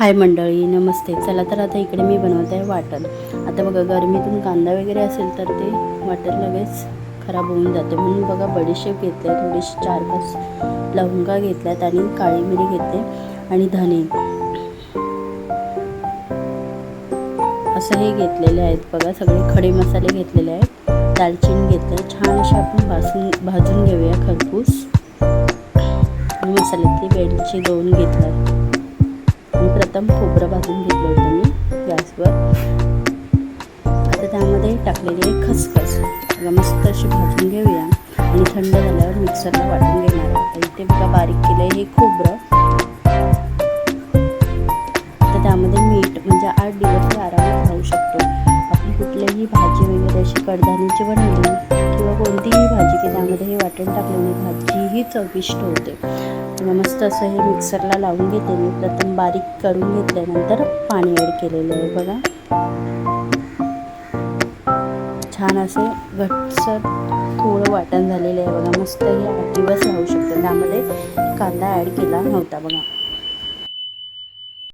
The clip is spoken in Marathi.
हाय मंडळी, नमस्ते. चला तर आता इकडे मी बनवत आहे वाटण. आता बघा, गरमीतून कांदा वगैरे असेल तर ते वाटण लगेच खराब होऊन जाते, म्हणून बघा बडीशेप घेतले, थोडीशी 4-5 लवंगा घेतल्यात आणि काळी मिरी घेतले आणि धने असं हे घेतलेले आहेत. बघा, सगळे खडे मसाले घेतलेले आहेत. दालचिनी घेतले, छान असे आपण भाजून घेऊया खरपूस. आणि मसाल्यातली वेलची 2 घेतल्यात. प्रथम खोबरं भाजून घेतलं होतं मी गॅसवर. आता त्यामध्ये टाकलेली आहे खसखस. मस्त अशी भाजून घेऊया आणि थंड झाल्यावर मिक्सरला वाटून घेणार. आता इथे बघा बारीक केलं आहे हे खोबरं. आता त्यामध्ये मीठ, म्हणजे 8 दिवस आरामात राहू शकतो. आपण कुठलीही भाजी वगैरे अशी कडधान्याची बनवली किंवा कोणतीही भाजी की त्यामध्ये हे वाटण टाकल्याने भाजीही चविष्ट होते. मस्त असं हे मिक्सरला लावून घेते मी. प्रथम बारीक करून घेतल्यानंतर पाणी ॲड केलेलं आहे. बघा, छान असे घट्टसर थोडं वाटण झालेलं आहे. बघा, मस्त हे 8 दिवस राहू शकतं. त्यामध्ये कांदा ॲड केला नव्हता. बघा,